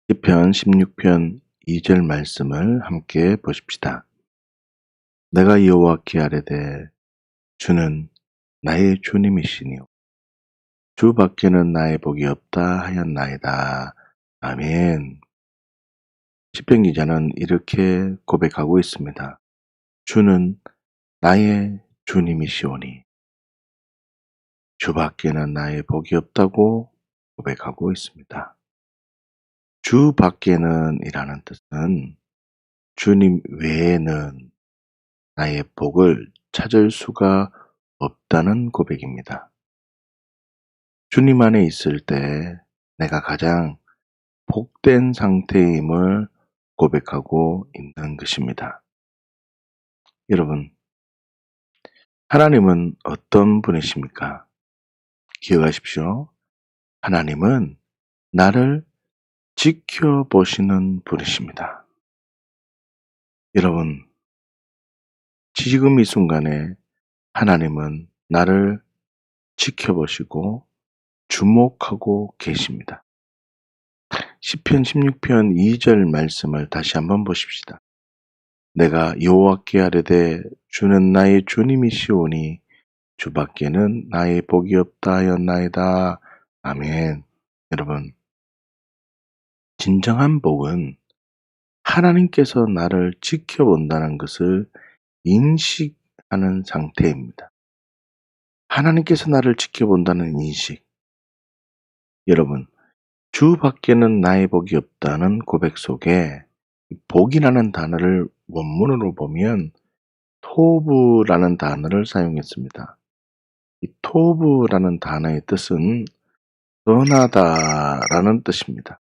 시편 16편 2절 말씀을 함께 보십시다. 내가 여호와께 아뢰되 주는 나의 주님이시니요 주 밖에는 나의 복이 없다 하였나이다. 아멘. 시편 기자는 이렇게 고백하고 있습니다. 주는 나의 주님이시오니 주 밖에는 나의 복이 없다고 고백하고 있습니다. 주 밖에는 이라는 뜻은 주님 외에는 나의 복을 찾을 수가 없다는 고백입니다. 주님 안에 있을 때 내가 가장 복된 상태임을 고백하고 있는 것입니다. 여러분, 하나님은 어떤 분이십니까? 기억하십시오. 하나님은 나를 지켜보시는 분이십니다. 여러분, 지금 이 순간에 하나님은 나를 지켜보시고 주목하고 계십니다. 시편 16편 2절 말씀을 다시 한번 보십시다. 내가 여호와께 아뢰되 주는 나의 주님이시오니 주 밖에는 나의 복이 없다 하였나이다. 아멘. 여러분, 진정한 복은 하나님께서 나를 지켜본다는 것을 인식하는 상태입니다. 하나님께서 나를 지켜본다는 인식. 여러분, 주 밖에는 나의 복이 없다는 고백 속에 복이라는 단어를 원문으로 보면 토브라는 단어를 사용했습니다. 이 토브라는 단어의 뜻은 선하다라는 뜻입니다.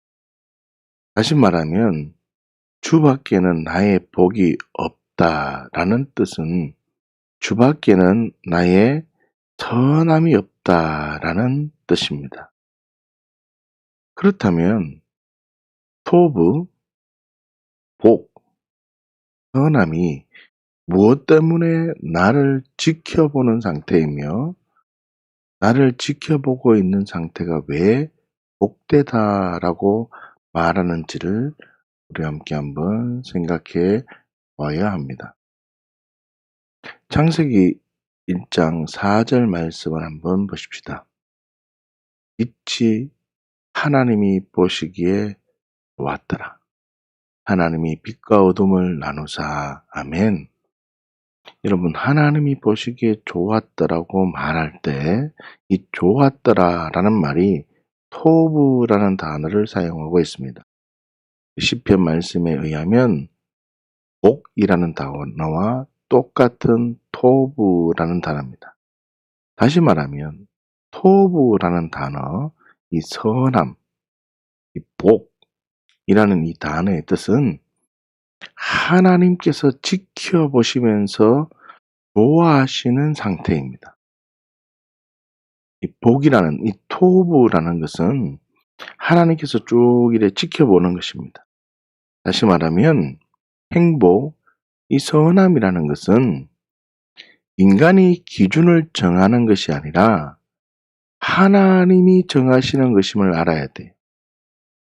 다시 말하면 주 밖에는 나의 복이 없다라는 뜻은 주 밖에는 나의 선함이 없다라는 뜻입니다. 그렇다면 토브, 복, 선함이 무엇 때문에 나를 지켜보는 상태이며 나를 지켜보고 있는 상태가 왜 복되다라고 말하는지를 우리 함께 한번 생각해 봐야 합니다. 창세기 1장 4절 말씀을 한번 보십시다. 빛이 하나님이 보시기에 좋았더라. 하나님이 빛과 어둠을 나누사. 아멘. 여러분, 하나님이 보시기에 좋았더라고 말할 때 이 좋았더라라는 말이 토브라는 단어를 사용하고 있습니다. 시편 말씀에 의하면 복이라는 단어와 똑같은 토브라는 단어입니다. 다시 말하면 토브라는 단어, 이 선함, 이 복이라는 이 단어의 뜻은 하나님께서 지켜보시면서 좋아하시는 상태입니다. 이 복이라는 이 토브라는 것은 하나님께서 쭉 이래 지켜보는 것입니다. 다시 말하면 행복, 이 선함이라는 것은 인간이 기준을 정하는 것이 아니라 하나님이 정하시는 것임을 알아야 돼요.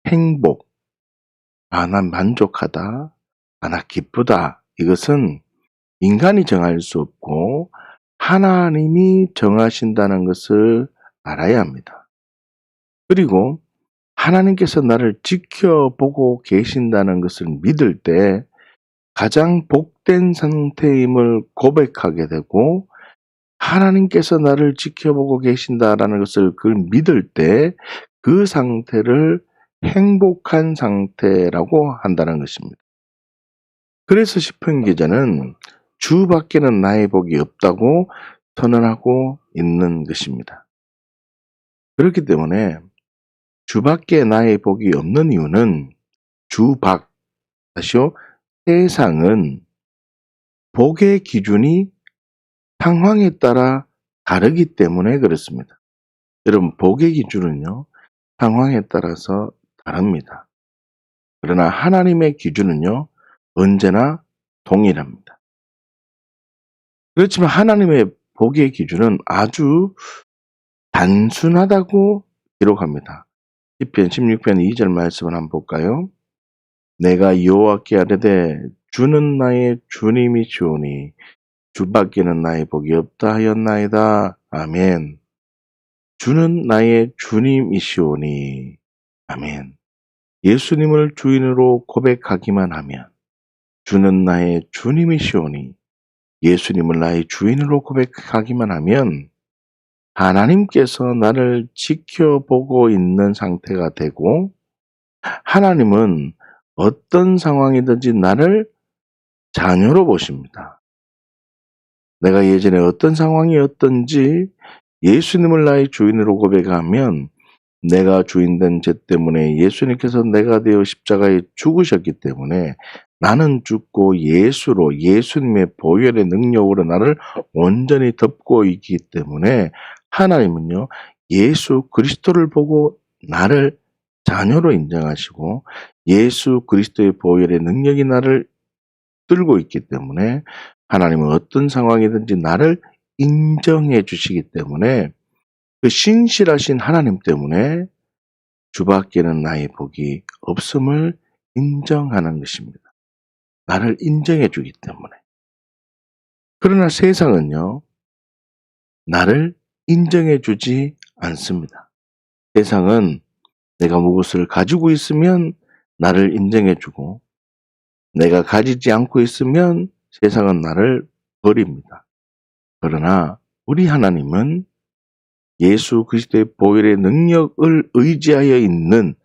행복, 난 만족하다, 나 기쁘다, 이것은 인간이 정할 수 없고 하나님이 정하신다는 것을 알아야 합니다. 그리고 하나님께서 나를 지켜보고 계신다는 것을 믿을 때 가장 복된 상태임을 고백하게 되고 하나님께서 나를 지켜보고 계신다라는 것을 그걸 믿을 때 그 상태를 행복한 상태라고 한다는 것입니다. 그래서 시편 기자는 주 밖에는 나의 복이 없다고 선언하고 있는 것입니다. 그렇기 때문에 주 밖에 나의 복이 없는 이유는 주 밖, 다시요, 세상은 복의 기준이 상황에 따라 다르기 때문에 그렇습니다. 여러분, 복의 기준은요, 상황에 따라서 다릅니다. 그러나 하나님의 기준은요, 언제나 동일합니다. 그렇지만 하나님의 복의 기준은 아주 단순하다고 기록합니다. 시편 16편 2절 말씀을 한번 볼까요? 내가 여호와께 아뢰되 주는 나의 주님이시오니 주밖에는 나의 복이 없다 하였나이다. 아멘. 주는 나의 주님이시오니. 아멘. 예수님을 주인으로 고백하기만 하면 주는 나의 주님이시오니 예수님을 나의 주인으로 고백하기만 하면 하나님께서 나를 지켜보고 있는 상태가 되고 하나님은 어떤 상황이든지 나를 자녀로 보십니다. 내가 예전에 어떤 상황이었든지 예수님을 나의 주인으로 고백하면 내가 주인된 죄 때문에 예수님께서 내가 되어 십자가에 죽으셨기 때문에 나는 죽고 예수로 예수님의 보혈의 능력으로 나를 온전히 덮고 있기 때문에 하나님은요 예수 그리스도를 보고 나를 자녀로 인정하시고 예수 그리스도의 보혈의 능력이 나를 들고 있기 때문에 하나님은 어떤 상황이든지 나를 인정해 주시기 때문에 그 신실하신 하나님 때문에 주밖에는 나의 복이 없음을 인정하는 것입니다. 나를 인정해 주기 때문에. 그러나 세상은요, 나를 인정해 주지 않습니다. 세상은 내가 무엇을 가지고 있으면 나를 인정해 주고, 내가 가지지 않고 있으면 세상은 나를 버립니다. 그러나 우리 하나님은 예수 그리스도의 보혈의 능력을 의지하여 있는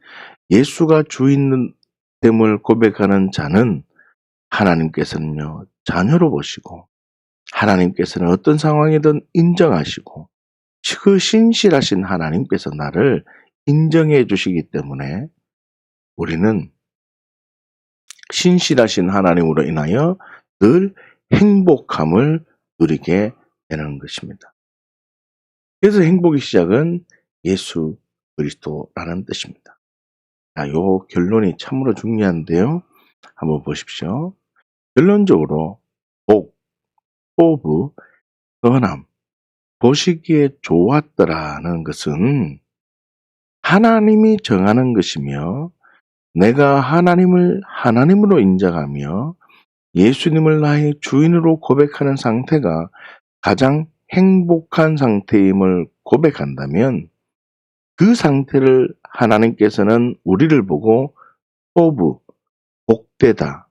예수가 주인됨을 고백하는 자는 하나님께서는요, 자녀로 보시고 하나님께서는 어떤 상황이든 인정하시고 그 신실하신 하나님께서 나를 인정해 주시기 때문에 우리는 신실하신 하나님으로 인하여 늘 행복함을 누리게 되는 것입니다. 그래서 행복의 시작은 예수 그리스도라는 뜻입니다. 자, 요 결론이 참으로 중요한데요. 한번 보십시오. 결론적으로 복, 호브, 선함, 보시기에 좋았더라는 것은 하나님이 정하는 것이며 내가 하나님을 하나님으로 인정하며 예수님을 나의 주인으로 고백하는 상태가 가장 행복한 상태임을 고백한다면 그 상태를 하나님께서는 우리를 보고 호브, 복되다,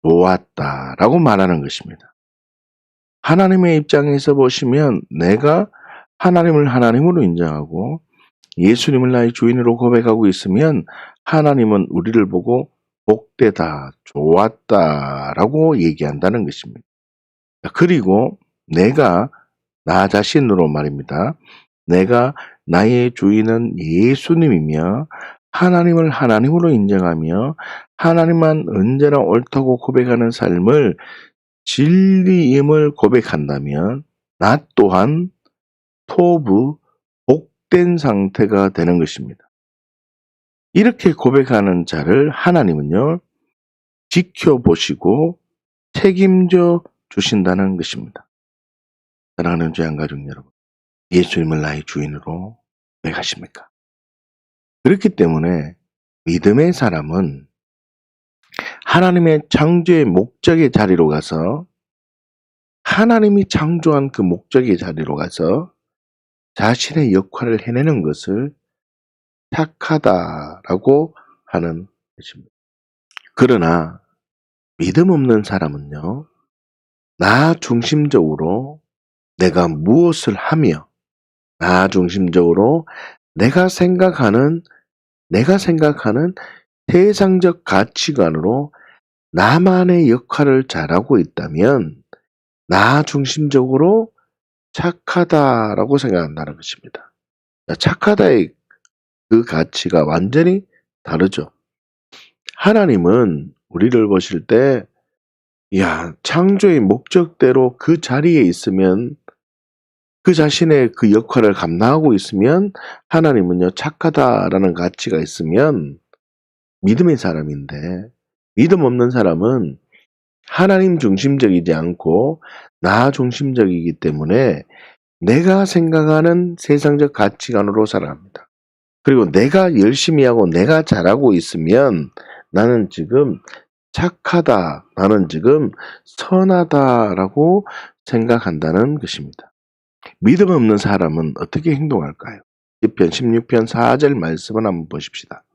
좋았다라고 말하는 것입니다. 하나님의 입장에서 보시면 내가 하나님을 하나님으로 인정하고 예수님을 나의 주인으로 고백하고 있으면 하나님은 우리를 보고 복되다, 좋았다라고 얘기한다는 것입니다. 그리고 내가 나 자신으로 말입니다. 내가 나의 주인은 예수님이며 하나님을 하나님으로 인정하며 하나님만 언제나 옳다고 고백하는 삶을 진리임을 고백한다면 나 또한 토부, 복된 상태가 되는 것입니다. 이렇게 고백하는 자를 하나님은요, 지켜보시고 책임져 주신다는 것입니다. 사랑하는 주양가족 여러분, 예수님을 나의 주인으로 고백하십니까? 그렇기 때문에 믿음의 사람은 하나님의 창조의 목적의 자리로 가서 하나님이 창조한 그 목적의 자리로 가서 자신의 역할을 해내는 것을 착하다라고 하는 것입니다. 그러나 믿음 없는 사람은요, 나 중심적으로 내가 무엇을 하며 나 중심적으로 내가 생각하는 세상적 가치관으로 나만의 역할을 잘하고 있다면 나 중심적으로 착하다라고 생각한다는 것입니다. 착하다의 그 가치가 완전히 다르죠. 하나님은 우리를 보실 때, 창조의 목적대로 그 자리에 있으면 그 자신의 그 역할을 감당하고 있으면 하나님은요, 착하다라는 가치가 있으면 믿음의 사람인데 믿음 없는 사람은 하나님 중심적이지 않고 나 중심적이기 때문에 내가 생각하는 세상적 가치관으로 살아갑니다. 그리고 내가 열심히 하고 내가 잘하고 있으면 나는 지금 착하다, 나는 지금 선하다라고 생각한다는 것입니다. 믿음 없는 사람은 어떻게 행동할까요? 시편 16편 4절 말씀을 한번 보십시다.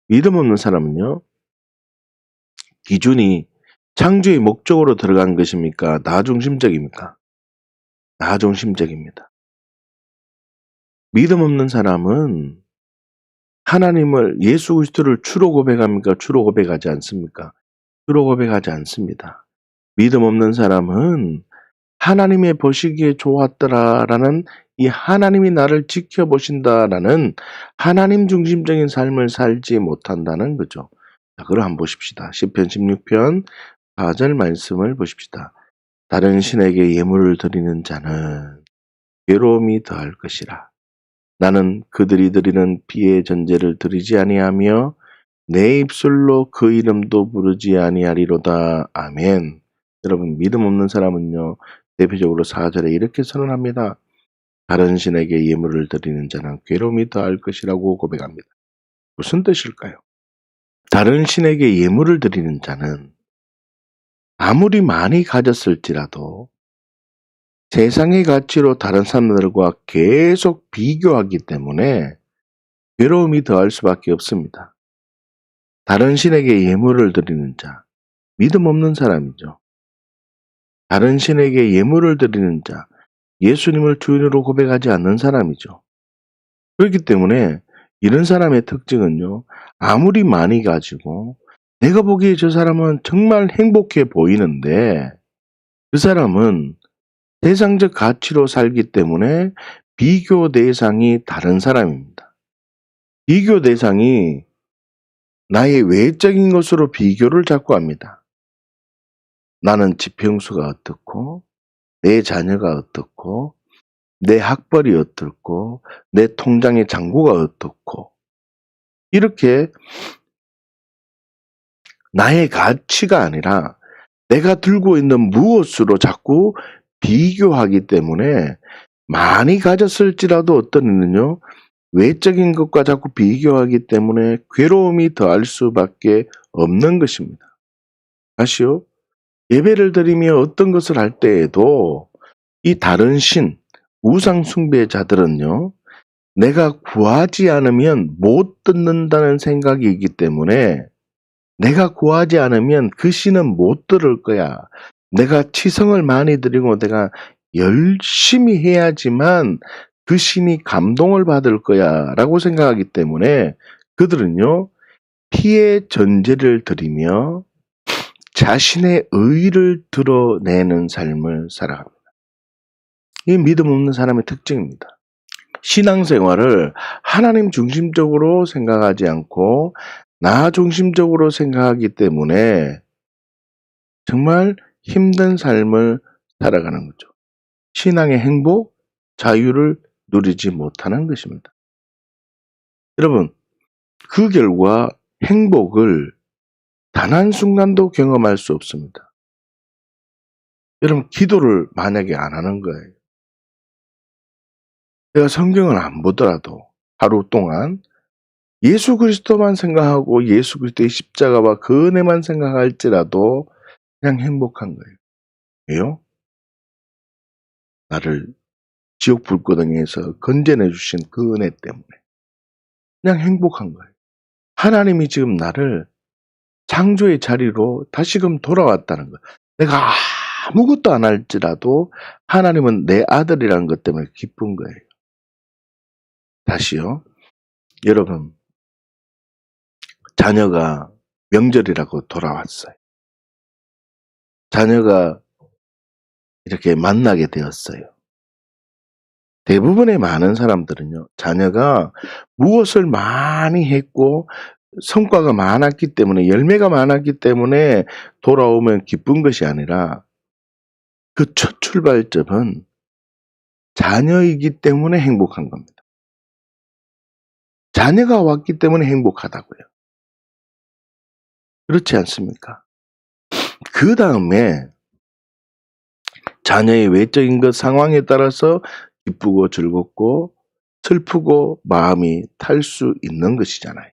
믿음 없는 사람은요, 기준이 창조의 목적으로 들어간 것입니까? 나 중심적입니까? 나 중심적입니다. 믿음 없는 사람은 하나님을, 예수 그리스도를 주로 고백합니까? 주로 고백하지 않습니까? 주로 고백하지 않습니다. 믿음 없는 사람은 하나님의 보시기에 좋았더라라는, 이 하나님이 나를 지켜보신다라는 하나님 중심적인 삶을 살지 못한다는 거죠. 자, 그걸 한번 보십시다. 시편 16편 4절 말씀을 보십시다. 다른 신에게 예물을 드리는 자는 괴로움이 더할 것이라. 나는 그들이 드리는 피의 전제를 드리지 아니하며 내 입술로 그 이름도 부르지 아니하리로다. 아멘. 여러분, 믿음 없는 사람은요, 대표적으로 4절에 이렇게 선언합니다. 다른 신에게 예물을 드리는 자는 괴로움이 더할 것이라고 고백합니다. 무슨 뜻일까요? 다른 신에게 예물을 드리는 자는 아무리 많이 가졌을지라도 세상의 가치로 다른 사람들과 계속 비교하기 때문에 괴로움이 더할 수밖에 없습니다. 다른 신에게 예물을 드리는 자, 믿음 없는 사람이죠. 다른 신에게 예물을 드리는 자, 예수님을 주인으로 고백하지 않는 사람이죠. 그렇기 때문에 이런 사람의 특징은요, 아무리 많이 가지고 내가 보기에 저 사람은 정말 행복해 보이는데 그 사람은 세상적 가치로 살기 때문에 비교 대상이 다른 사람입니다. 비교 대상이 나의 외적인 것으로 비교를 자꾸 합니다. 나는 지평수가 어떻고, 내 자녀가 어떻고, 내 학벌이 어떻고, 내 통장의 잔고가 어떻고, 이렇게 나의 가치가 아니라 내가 들고 있는 무엇으로 자꾸 비교하기 때문에 많이 가졌을지라도 어떤 이는요, 외적인 것과 자꾸 비교하기 때문에 괴로움이 더할 수밖에 없는 것입니다. 다시요, 예배를 드리며 어떤 것을 할 때에도 이 다른 신, 우상 숭배자들은요, 내가 구하지 않으면 못 듣는다는 생각이 있기 때문에 내가 구하지 않으면 그 신은 못 들을 거야. 내가 치성을 많이 드리고 내가 열심히 해야지만 그 신이 감동을 받을 거야 라고 생각하기 때문에 그들은요, 피의 전제를 드리며 자신의 의의를 드러내는 삶을 살아갑니다. 이 믿음 없는 사람의 특징입니다. 신앙생활을 하나님 중심적으로 생각하지 않고 나 중심적으로 생각하기 때문에 정말 힘든 삶을 살아가는 거죠. 신앙의 행복, 자유를 누리지 못하는 것입니다. 여러분, 그 결과 행복을 단 한순간도 경험할 수 없습니다. 여러분, 기도를 만약에 안 하는 거예요. 내가 성경을 안 보더라도 하루 동안 예수 그리스도만 생각하고 예수 그리스도의 십자가와 그 은혜만 생각할지라도 그냥 행복한 거예요. 왜요? 나를 지옥 불구덩이에서 건져내 주신 그 은혜 때문에 그냥 행복한 거예요. 하나님이 지금 나를 창조의 자리로 다시금 돌아왔다는 거예요. 내가 아무것도 안 할지라도 하나님은 내 아들이라는 것 때문에 기쁜 거예요. 다시요. 여러분, 자녀가 명절이라고 돌아왔어요. 자녀가 이렇게 만나게 되었어요. 대부분의 많은 사람들은요, 자녀가 무엇을 많이 했고 성과가 많았기 때문에, 열매가 많았기 때문에 돌아오면 기쁜 것이 아니라 그 첫 출발점은 자녀이기 때문에 행복한 겁니다. 자녀가 왔기 때문에 행복하다고요. 그렇지 않습니까? 그 다음에 자녀의 외적인 것 상황에 따라서 기쁘고 즐겁고 슬프고 마음이 탈 수 있는 것이잖아요.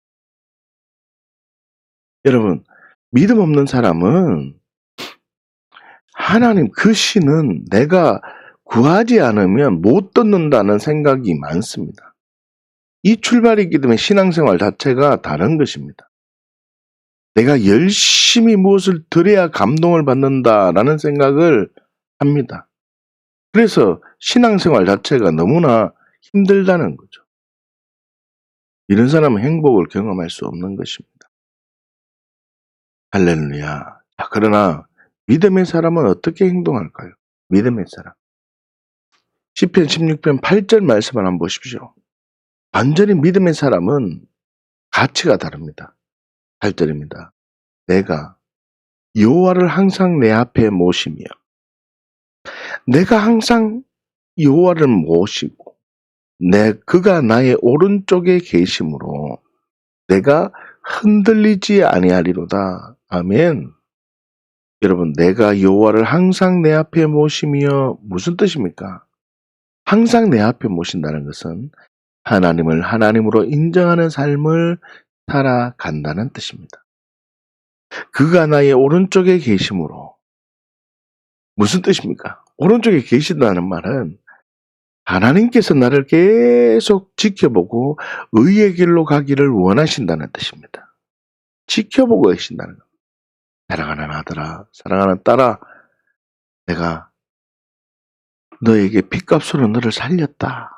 여러분, 믿음 없는 사람은 하나님 그 신은 내가 구하지 않으면 못 듣는다는 생각이 많습니다. 이 출발이기 때문에 신앙생활 자체가 다른 것입니다. 내가 열심히 무엇을 드려야 감동을 받는다라는 생각을 합니다. 그래서 신앙생활 자체가 너무나 힘들다는 거죠. 이런 사람은 행복을 경험할 수 없는 것입니다. 할렐루야. 그러나 믿음의 사람은 어떻게 행동할까요? 믿음의 사람. 시편 16편 8절 말씀을 한번 보십시오. 완전히 믿음의 사람은 가치가 다릅니다. 8절입니다. 내가 여호와를 항상 내 앞에 모시며, 내가 항상 여호와를 모시고 그가 나의 오른쪽에 계심으로 내가 흔들리지 아니하리로다. 아멘. 여러분, 내가 여호와를 항상 내 앞에 모시며 무슨 뜻입니까? 항상 내 앞에 모신다는 것은 하나님을 하나님으로 인정하는 삶을 살아간다는 뜻입니다. 그가 나의 오른쪽에 계심으로 무슨 뜻입니까? 오른쪽에 계신다는 말은 하나님께서 나를 계속 지켜보고 의의 길로 가기를 원하신다는 뜻입니다. 지켜보고 계신다는 겁니다. 사랑하는 아들아, 사랑하는 딸아, 내가 너에게 핏값으로 너를 살렸다.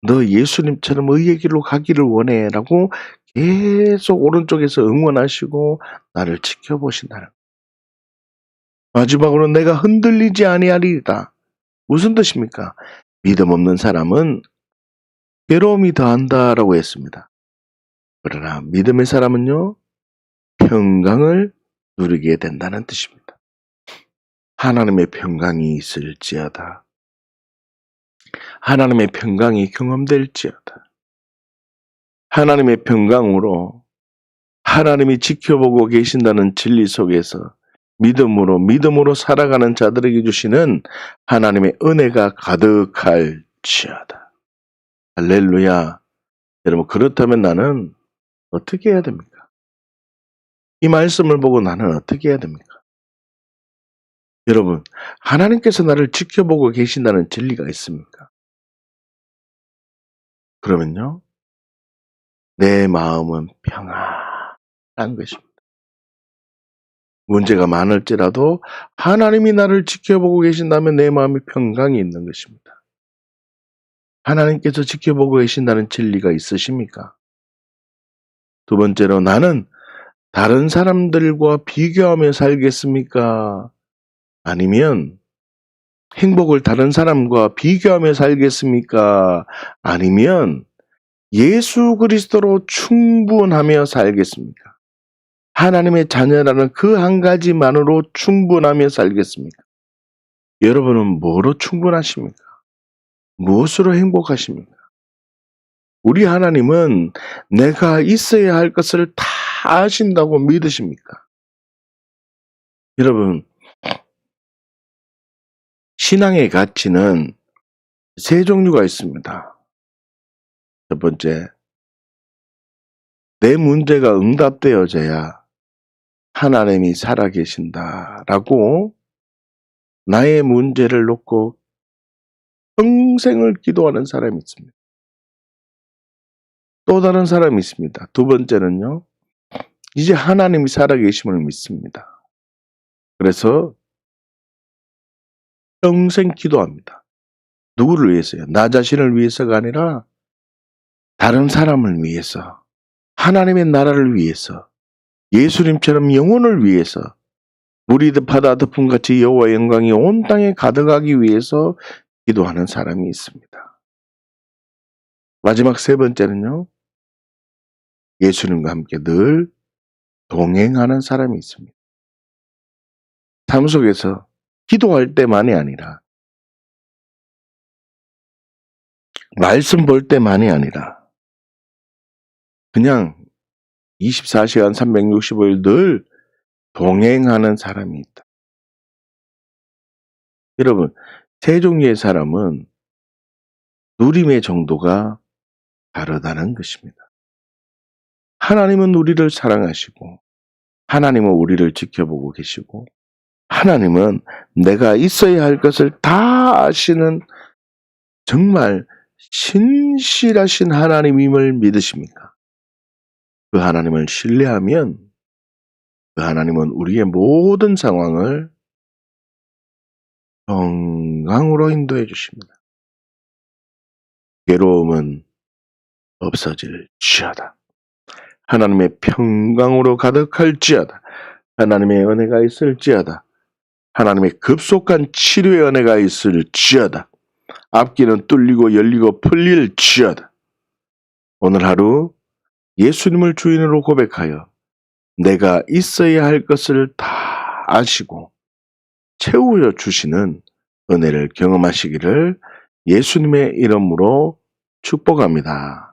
너 예수님처럼 의의 길로 가기를 원해 라고 계속 오른쪽에서 응원하시고 나를 지켜보신다는 겁니다. 마지막으로 내가 흔들리지 아니하리이다. 무슨 뜻입니까? 믿음 없는 사람은 괴로움이 더한다라고 했습니다. 그러나 믿음의 사람은요, 평강을 누리게 된다는 뜻입니다. 하나님의 평강이 있을지어다. 하나님의 평강이 경험될지어다. 하나님의 평강으로 하나님이 지켜보고 계신다는 진리 속에서 믿음으로 살아가는 자들에게 주시는 하나님의 은혜가 가득할지어다. 할렐루야. 여러분, 그렇다면 나는 어떻게 해야 됩니까? 이 말씀을 보고 나는 어떻게 해야 됩니까? 여러분, 하나님께서 나를 지켜보고 계신다는 진리가 있습니까? 그러면요, 내 마음은 평안한 것입니다. 문제가 많을지라도 하나님이 나를 지켜보고 계신다면 내 마음이 평강이 있는 것입니다. 하나님께서 지켜보고 계신다는 진리가 있으십니까? 두 번째로, 나는 다른 사람들과 비교하며 살겠습니까? 아니면 행복을 다른 사람과 비교하며 살겠습니까? 아니면 예수 그리스도로 충분하며 살겠습니까? 하나님의 자녀라는 그 한 가지만으로 충분하며 살겠습니까? 여러분은 뭐로 충분하십니까? 무엇으로 행복하십니까? 우리 하나님은 내가 있어야 할 것을 다 아신다고 믿으십니까? 여러분, 신앙의 가치는 세 종류가 있습니다. 첫 번째, 내 문제가 응답되어져야 하나님이 살아계신다라고 나의 문제를 놓고 평생을 기도하는 사람이 있습니다. 또 다른 사람이 있습니다. 두 번째는요, 이제 하나님이 살아계심을 믿습니다. 그래서 평생 기도합니다. 누구를 위해서요? 나 자신을 위해서가 아니라 다른 사람을 위해서, 하나님의 나라를 위해서, 예수님처럼 영혼을 위해서, 물이 덮하다 덮음같이 여호와의 영광이 온 땅에 가득하기 위해서 기도하는 사람이 있습니다. 마지막 세 번째는요, 예수님과 함께 늘 동행하는 사람이 있습니다. 삶 속에서 기도할 때만이 아니라, 말씀 볼 때만이 아니라, 그냥 24시간 365일 늘 동행하는 사람이 있다. 여러분, 세 종류의 사람은 누림의 정도가 다르다는 것입니다. 하나님은 우리를 사랑하시고 하나님은 우리를 지켜보고 계시고 하나님은 내가 있어야 할 것을 다 아시는 정말 신실하신 하나님임을 믿으십니까? 그 하나님을 신뢰하면 그 하나님은 우리의 모든 상황을 평강으로 인도해 주십니다. 괴로움은 없어질지어다. 하나님의 평강으로 가득할지어다. 하나님의 은혜가 있을지어다. 하나님의 급속한 치료의 은혜가 있을지어다. 앞길은 뚫리고 열리고 풀릴지어다. 오늘 하루 예수님을 주인으로 고백하여 내가 있어야 할 것을 다 아시고 채우어 주시는 은혜를 경험하시기를 예수님의 이름으로 축복합니다.